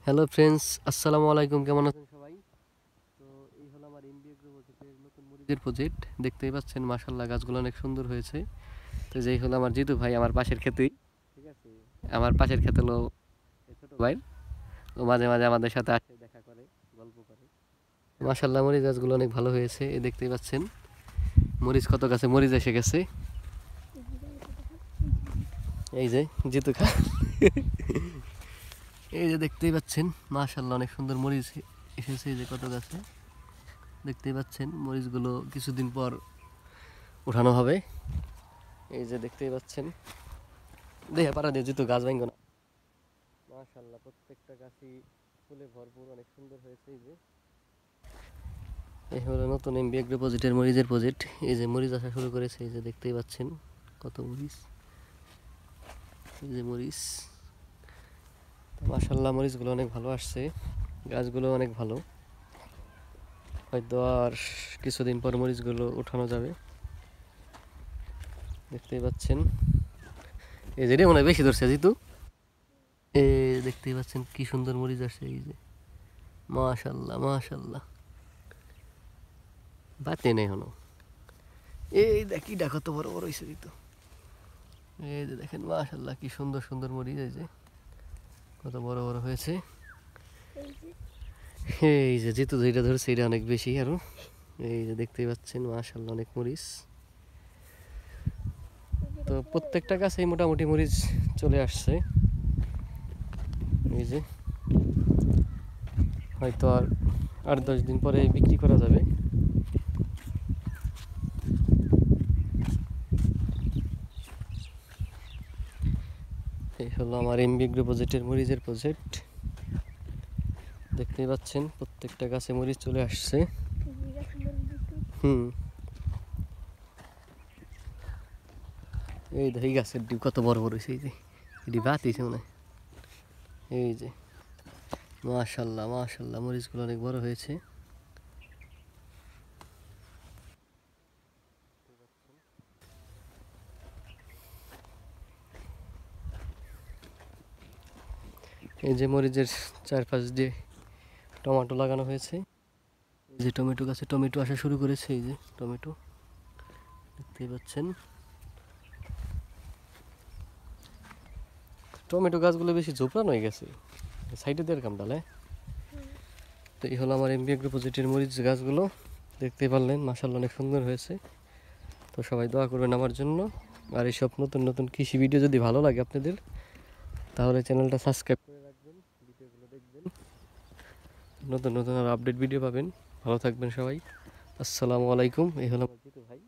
Hello friends, আসসালামু আলাইকুম। কেমন আছেন সবাই? তো এই হলো আমার এমবিএ গ্রো প্রজেক্টের নতুন মরিচের প্রজেক্ট। দেখতেই পাচ্ছেন মাশাআল্লাহ গাছগুলো অনেক সুন্দর হয়েছে। তো যেই হলো আমার জিতু ভাই, আমার পাশের ক্ষেতেই, ঠিক আছে, আমার পাশের ক্ষেত হলো এই ছোট ভাই। ও মাঝে মাঝে আমাদের সাথে আসে, দেখা করে, গল্প করে। মাশাআল্লাহ মরিচ গাছগুলো অনেক ভালো হয়েছে। এই দেখতেই পাচ্ছেন মরিচ কত গাছে মরিচ এসে গেছে। এই যে জিতু খা এই যে দেখতেই পাচ্ছেন মাশাআল্লাহ অনেক সুন্দর মরিচ এসেছে। এই যে কত গাছে দেখতেই পাচ্ছেন, মরিচগুলো কিছুদিন পর উঠানো হবে। এই যে দেখতেই পাচ্ছেন, দেখে পারা দিয়ে যেহেতু গাছ ভাঙবে না। মাশাআল্লাহ প্রত্যেকটা গাছই ফুলে ভরপুর, অনেক সুন্দর হয়েছে। এই হলো নতুন এমবি এগ্রো প্রজেক্টের মরিচের প্রজেক্ট। এই যে মরিচ আসা শুরু করেছে, এই যে দেখতেই পাচ্ছেন কত মরিচ। এই যে মরিচ, মাশাআল্লাহ মরিচগুলো অনেক ভালো আসছে, গাছগুলো অনেক ভালো। হয়তো আর কিছুদিন পর মরিচগুলো উঠানো যাবে। দেখতেই পাচ্ছেন এই যে মনে হয় বেশি ধরছে জিতু। এই দেখতেই পাচ্ছেন কি সুন্দর মরিচ আসছে। এই যে মাশাআল্লাহ মাশাআল্লাহ, বাতে নেই হলো। এই দেখি দেখো তো বড় বড় হয়েছে জিতু। এই যে দেখেন মাশাআল্লাহ কি সুন্দর সুন্দর মরিচ, এই যে কত বড় বড় হয়েছে। এই যে জিতু যেটা ধরছে এটা অনেক বেশি আরো। এই যে দেখতেই পাচ্ছেন মাশাআল্লাহ অনেক মরিচ। তো প্রত্যেকটা গাছেই মোটামুটি মরিচ চলে আসছে। এই যে হয়তো আর 8-10 দিন পরে বিক্রি করা যাবে। এই হলো আমার এমবি এগ্রো প্রজেক্টের মরিচের প্রজেক্ট। দেখতেই পাচ্ছেন প্রত্যেকটা গাছে মরিচ চলে আসছে। এই দেখি গাছের ডিম কত বড় বড় হয়েছে। এই যে এটি বাতিছে মনে হয়। এই যে মাশাআল্লাহ মাশাআল্লাহ মরিচগুলো অনেক বড় হয়েছে। এই যে মরিচের চারপাশ দিয়ে টমেটো লাগানো হয়েছে। এই যে টমেটো গাছে টমেটো আসা শুরু করেছে। এই যে টমেটো দেখতেই পাচ্ছেন। টমেটো গাছগুলো বেশি ঝোপড়ানো হয়ে গেছে, সাইডে দেওয়ার কাম ডালে। তো এই হলো আমার এমবি এগ্রো প্রজেক্টের মরিচ গাছগুলো, দেখতেই পারলেন মাশাআল্লাহ অনেক সুন্দর হয়েছে। তো সবাই দোয়া করবেন আমার জন্য। আর এইসব নতুন নতুন কৃষি ভিডিও যদি ভালো লাগে আপনাদের, তাহলে চ্যানেলটা সাবস্ক্রাইব করে রাখবেন, ভিডিওগুলো দেখবেন, নতুন নতুন আর আপডেট ভিডিও পাবেন। ভালো থাকবেন সবাই, আসসালামু আলাইকুম। এই হলো আমার জিতু ভাই।